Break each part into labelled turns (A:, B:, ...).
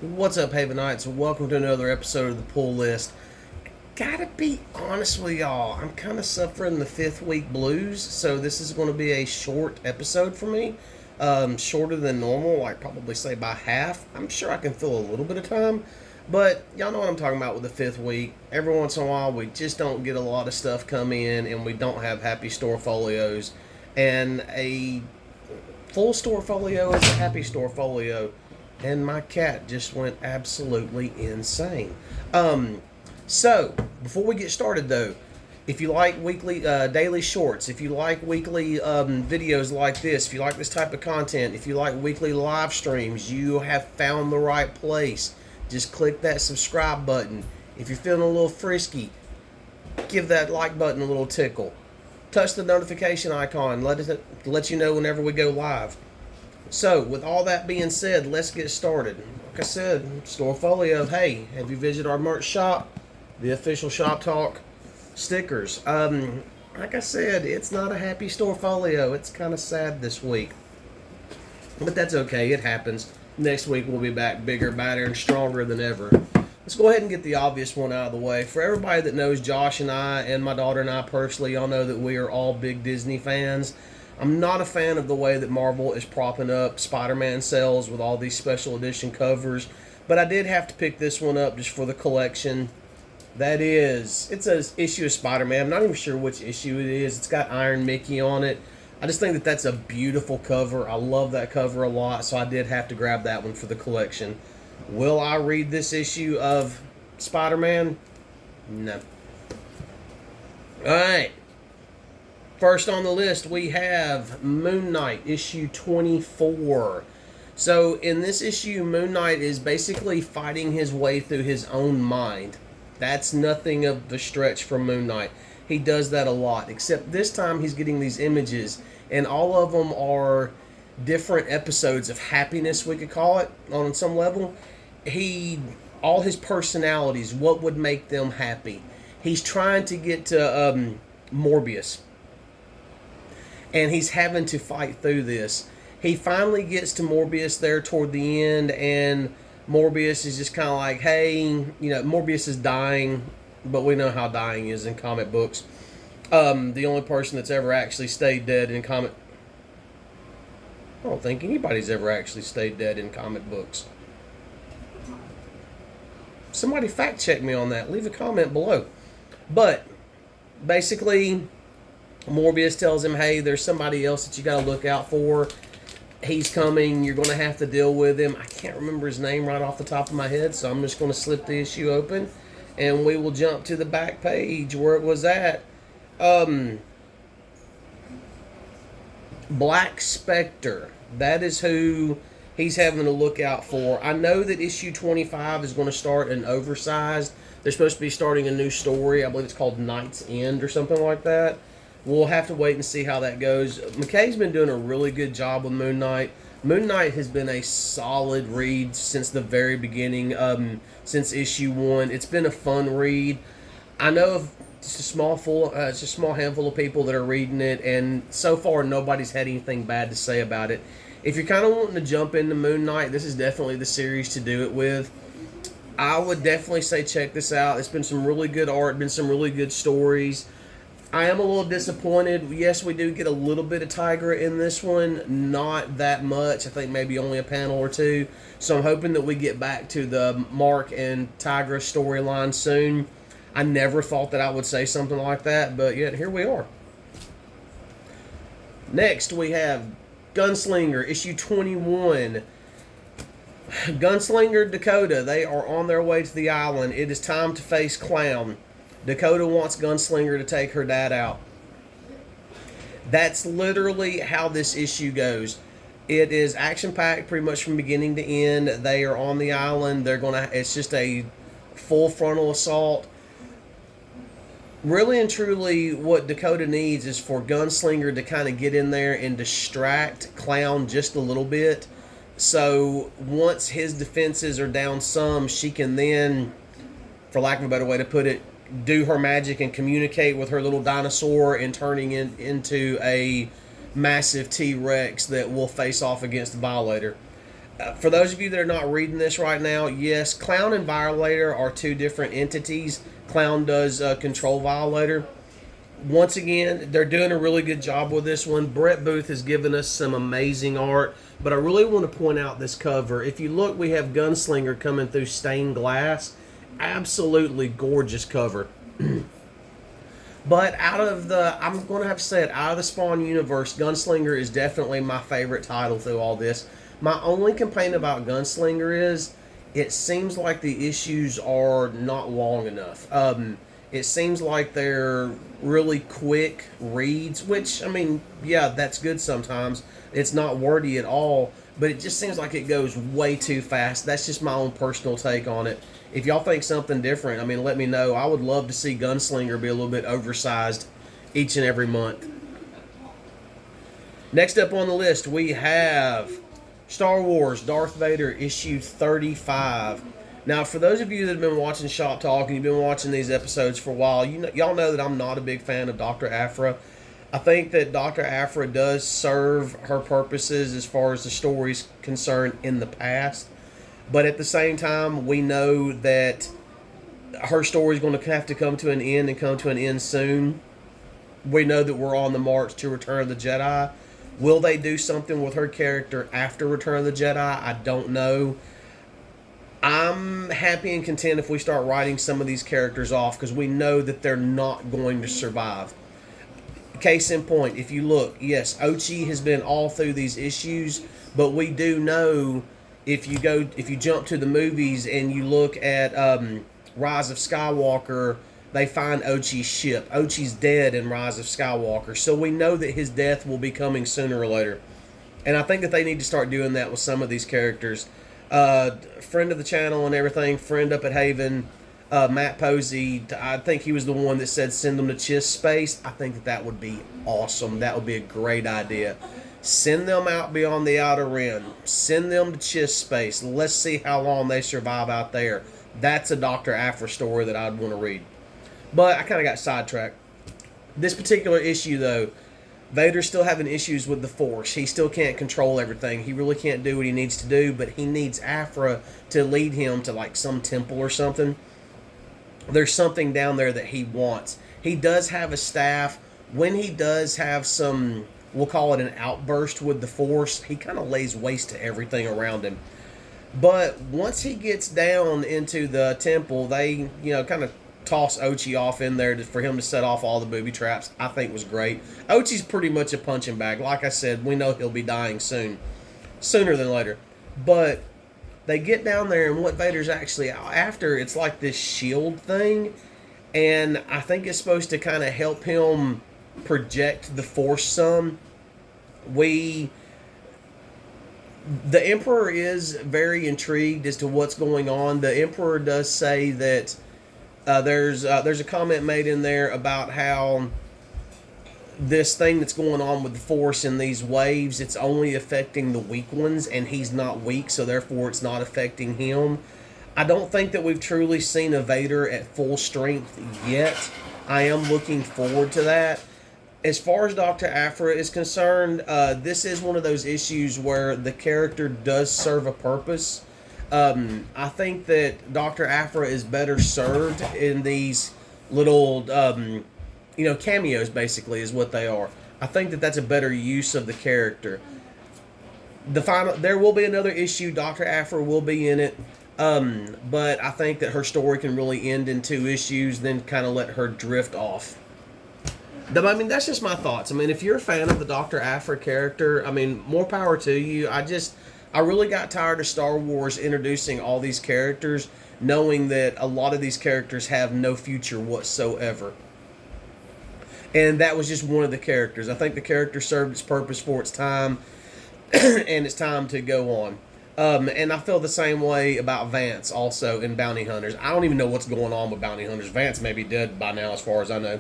A: What's up, Havenites? Welcome to another episode of the Pull List. Gotta be honest with y'all, I'm kind of suffering the fifth week blues, so this is going to be a short episode for me. Shorter than normal, like probably say by half. I'm sure I can fill a little bit of time, but y'all know what I'm talking about with the fifth week. Every once in a while, we just don't get a lot of stuff come in, and we don't have happy store folios. And a full store folio is a happy store folio, and my cat just went absolutely insane. So before we get started though, if you like weekly, daily shorts, if you like weekly videos like this, if you like this type of content, if you like weekly live streams, you have found the right place. Just click that subscribe button. If you're feeling a little frisky, give that like button a little tickle. Touch the notification icon. Let you know whenever we go live. So, with all that being said, let's get started. Like I said, Storefolio. Hey, have you visited our merch shop? The official Shop Talk stickers. Like I said, it's not a happy Storefolio. It's kind of sad this week. But that's okay. It happens. Next week we'll be back bigger, badder, and stronger than ever. Let's go ahead and get the obvious one out of the way. For everybody that knows Josh and I, and my daughter and I personally, y'all know that we are all big Disney fans. I'm not a fan of the way that Marvel is propping up Spider-Man sales with all these special edition covers, but I did have to pick this one up just for the collection. That is, it's an issue of Spider-Man. I'm not even sure which issue it is. It's got Iron Mickey on it. I just think that that's a beautiful cover. I love that cover a lot, so I did have to grab that one for the collection. Will I read this issue of Spider-Man? No. Alright. First on the list, we have Moon Knight, issue 24. So, in this issue, Moon Knight is basically fighting his way through his own mind. That's nothing of the stretch for Moon Knight. He does that a lot, except this time he's getting these images, and all of them are different episodes of happiness, we could call it, on some level. All his personalities, what would make them happy. He's trying to get to Morbius, and he's having to fight through this. He finally gets to Morbius there toward the end, and Morbius is just kind of like, hey, Morbius is dying, but we know how dying is in comic books. The only person that's ever actually stayed dead in comic... I don't think anybody's ever actually stayed dead in comic books. Somebody fact check me on that. Leave a comment below. But, basically, Morbius tells him, hey, there's somebody else that you got to look out for. He's coming. You're going to have to deal with him. I can't remember his name right off the top of my head, so I'm just going to slip the issue open, and we will jump to the back page where it was at. Black Spectre. That is who he's having to look out for. I know that issue 25 is going to start an oversized. They're supposed to be starting a new story. I believe it's called Night's End or something like that. We'll have to wait and see how that goes. McKay's been doing a really good job with Moon Knight. Moon Knight has been a solid read since the very beginning, since issue 1. It's been a fun read. I know of just a small handful of people that are reading it, and so far nobody's had anything bad to say about it. If you're kind of wanting to jump into Moon Knight, this is definitely the series to do it with. I would definitely say check this out. It's been some really good art, been some really good stories. I am a little disappointed. Yes, we do get a little bit of Tigra in this one. Not that much. I think maybe only a panel or two. So I'm hoping that we get back to the Mark and Tigra storyline soon. I never thought that I would say something like that, but yet here we are. Next, we have Gunslinger, issue 21. Gunslinger Dakota, they are on their way to the island. It is time to face Clown. Dakota wants Gunslinger to take her dad out. That's literally how this issue goes. It is action-packed pretty much from beginning to end. They are on the island. It's just a full frontal assault. Really and truly, what Dakota needs is for Gunslinger to kind of get in there and distract Clown just a little bit. So once his defenses are down some, she can then, for lack of a better way to put it, do her magic and communicate with her little dinosaur and turning into a massive T-Rex that will face off against the Violator. For those of you that are not reading this right now, yes, Clown and Violator are two different entities. Clown does control Violator. Once again, they're doing a really good job with this one. Brett Booth has given us some amazing art, but I really want to point out this cover. If you look, we have Gunslinger coming through stained glass. Absolutely gorgeous cover. But I'm going to have to say it, out of the Spawn universe, Gunslinger is definitely my favorite title through all this. My only complaint about Gunslinger is it seems like the issues are not long enough. It seems like they're really quick reads, which, I mean, yeah, that's good sometimes. It's not wordy at all, but it just seems like it goes way too fast. That's just my own personal take on it. If y'all think something different, I mean, let me know. I would love to see Gunslinger be a little bit oversized each and every month. Next up on the list, we have Star Wars Darth Vader issue 35. Now, for those of you that have been watching Shop Talk and you've been watching these episodes for a while, y'all know that I'm not a big fan of Dr. Aphra. I think that Dr. Aphra does serve her purposes as far as the story's concerned in the past. But at the same time, we know that her story is going to have to come to an end and come to an end soon. We know that we're on the march to Return of the Jedi. Will they do something with her character after Return of the Jedi? I don't know. I'm happy and content if we start writing some of these characters off because we know that they're not going to survive. Case in point, if you look, yes, Ochi has been all through these issues, but we do know if you jump to the movies and you look at Rise of Skywalker, they find Ochi's ship. Ochi's dead in Rise of Skywalker, so we know that his death will be coming sooner or later. And I think that they need to start doing that with some of these characters. Friend of the channel and everything, friend up at Haven, Matt Posey, I think he was the one that said send them to Chiss space. I think that would be awesome. That would be a great idea. Send them out beyond the outer rim. Send them to Chiss space. Let's see how long they survive out there. That's a Dr. Aphra story that I'd want to read. But I kind of got sidetracked. This particular issue, though, Vader's still having issues with the Force. He still can't control everything. He really can't do what he needs to do, but he needs Aphra to lead him to like some temple or something. There's something down there that he wants. He does have a staff. When he does have some, we'll call it an outburst with the Force, he kind of lays waste to everything around him. But once he gets down into the temple, they, kind of toss Ochi off in there for him to set off all the booby traps. I think was great. Ochi's pretty much a punching bag. Like I said, we know he'll be dying soon. Sooner than later. But they get down there, and what Vader's actually after, it's like this shield thing. And I think it's supposed to kind of help him project the Force some. The Emperor is very intrigued as to what's going on. The Emperor does say that there's a comment made in there about how this thing that's going on with the Force in these waves, it's only affecting the weak ones, and he's not weak, so therefore it's not affecting him. I don't think that we've truly seen a Vader at full strength yet. I am looking forward to that. As far as Dr. Aphra is concerned, this is one of those issues where the character does serve a purpose. I think that Dr. Aphra is better served in these little, cameos, basically, is what they are. I think that that's a better use of the character. There will be another issue. Dr. Aphra will be in it. But I think that her story can really end in 2 issues, then kind of let her drift off. I mean, that's just my thoughts. I mean, if you're a fan of the Dr. Aphra character, I mean, more power to you. I really got tired of Star Wars introducing all these characters, knowing that a lot of these characters have no future whatsoever. And that was just one of the characters. I think the character served its purpose for its time, and it's time to go on. And I feel the same way about Vance also in Bounty Hunters. I don't even know what's going on with Bounty Hunters. Vance may be dead by now as far as I know.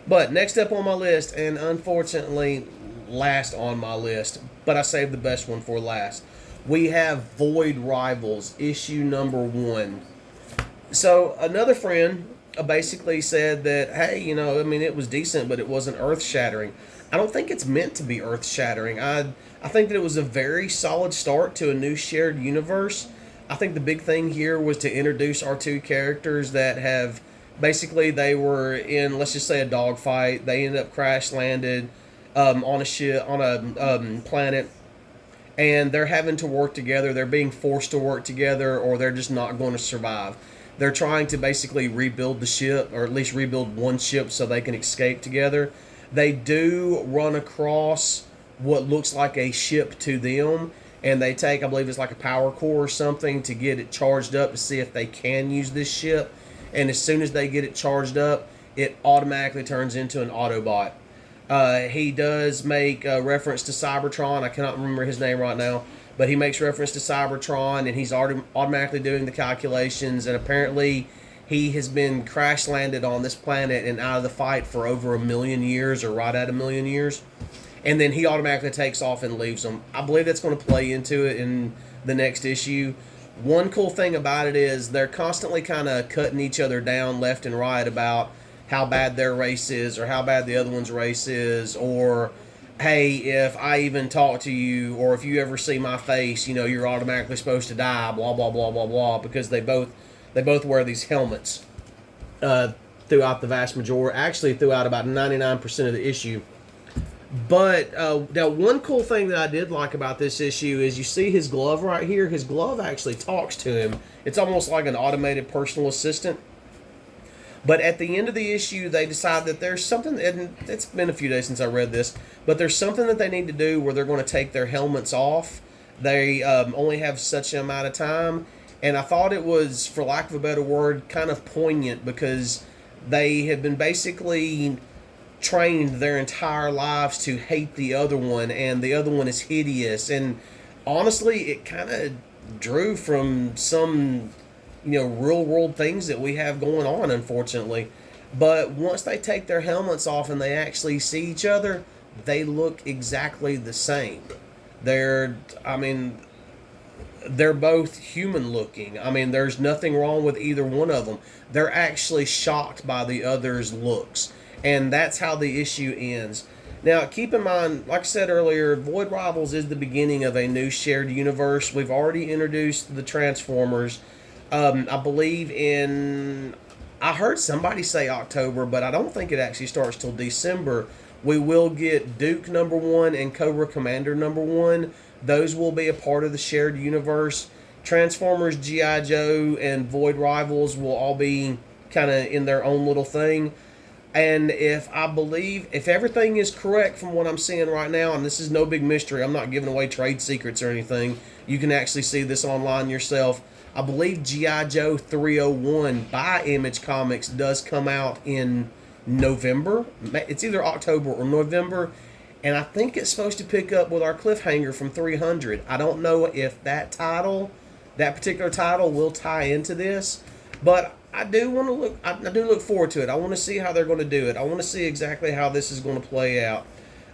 A: But next up on my list, and unfortunately last on my list, but I saved the best one for last, we have Void Rivals, issue number 1. So another friend basically said that, hey, it was decent, but it wasn't earth-shattering. I don't think it's meant to be earth shattering. I think that it was a very solid start to a new shared universe. I think the big thing here was to introduce our two characters that have basically they were in, let's just say, a dogfight. They ended up crash landed on a ship on a planet, and they're having to work together. They're being forced to work together, or they're just not going to survive. They're trying to basically rebuild the ship, or at least rebuild one ship so they can escape together. They do run across what looks like a ship to them, and they take, I believe it's like a power core or something, to get it charged up to see if they can use this ship. And as soon as they get it charged up, it automatically turns into an Autobot. He does make reference to Cybertron. I cannot remember his name right now, but he makes reference to Cybertron, and he's automatically doing the calculations. And apparently, he has been crash landed on this planet and out of the fight for over 1,000,000 years, or right at 1,000,000 years. And then he automatically takes off and leaves them. I believe that's going to play into it in the next issue. One cool thing about it is they're constantly kind of cutting each other down left and right about how bad their race is, or how bad the other one's race is, or hey, if I even talk to you, or if you ever see my face, you know, you're automatically supposed to die, blah blah blah blah blah, because they both wear these helmets throughout the vast majority, actually throughout about 99% of the issue. But now, one cool thing that I did like about this issue is you see his glove right here. His glove actually talks to him. It's almost like an automated personal assistant. But at the end of the issue, they decide that there's something, and it's been a few days since I read this, but there's something that they need to do where they're going to take their helmets off. They only have such an amount of time. And I thought it was, for lack of a better word, kind of poignant, because they have been basically trained their entire lives to hate the other one, and the other one is hideous. And honestly, it kind of drew from some, real world things that we have going on, unfortunately. But once they take their helmets off and they actually see each other, they look exactly the same. They're both human looking. I mean, there's nothing wrong with either one of them. They're actually shocked by the other's looks. And that's how the issue ends. Now, keep in mind, like I said earlier, Void Rivals is the beginning of a new shared universe. We've already introduced the Transformers. I believe I heard somebody say October, but I don't think it actually starts till December. We will get Duke #1 and Cobra Commander #1. Those will be a part of the shared universe. Transformers, G.I. Joe, and Void Rivals will all be kind of in their own little thing. And if everything is correct from what I'm seeing right now, and this is no big mystery, I'm not giving away trade secrets or anything. You can actually see this online yourself. I believe G.I. Joe 301 by Image Comics does come out in November. It's either October or November. And I think it's supposed to pick up with our cliffhanger from 300. I don't know if that particular title will tie into this, but I do look forward to it. I want to see how they're going to do it. I want to see exactly how this is going to play out.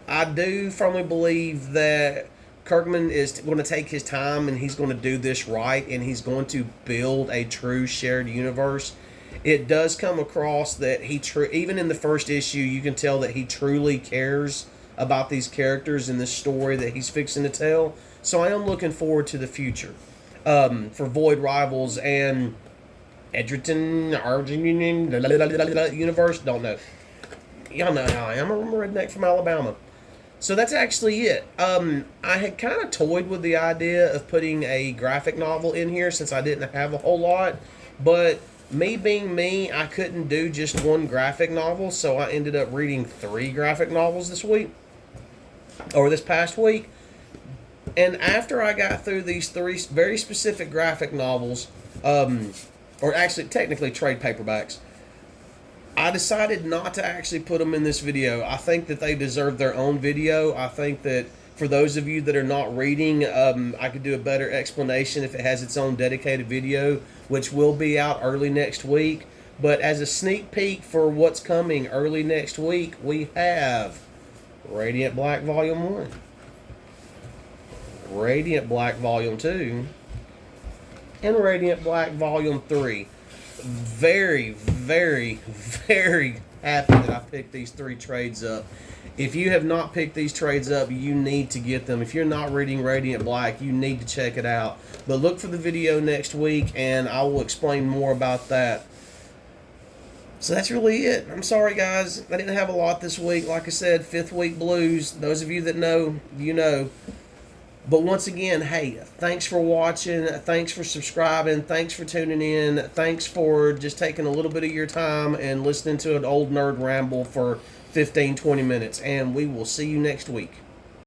A: I do firmly believe that Kirkman is going to take his time, and he's going to do this right, and he's going to build a true shared universe. It does come across that even in the first issue, you can tell that he truly cares about these characters and this story that he's fixing to tell. So I am looking forward to the future for Void Rivals and Edgerton universe. Don't know. Y'all know how I am. I'm a redneck from Alabama. So that's actually it. I had kind of toyed with the idea of putting a graphic novel in here since I didn't have a whole lot. But me being me, I couldn't do just one graphic novel. So I ended up reading 3 graphic novels this past week. And after I got through these 3 very specific graphic novels, or actually technically trade paperbacks, I decided not to actually put them in this video. I think that they deserve their own video. I think that for those of you that are not reading, I could do a better explanation if it has its own dedicated video, which will be out early next week. But as a sneak peek for what's coming early next week, we have Radiant Black Volume 1, Radiant Black Volume 2, and Radiant Black Volume 3. Very, very, very happy that I picked these 3 trades up. If you have not picked these trades up, you need to get them. If you're not reading Radiant Black, you need to check it out. But look for the video next week, and I will explain more about that. So that's really it. I'm sorry, guys. I didn't have a lot this week. Like I said, 5th week blues. Those of you that know, you know. But once again, hey, thanks for watching. Thanks for subscribing. Thanks for tuning in. Thanks for just taking a little bit of your time and listening to an old nerd ramble for 15, 20 minutes. And we will see you next week.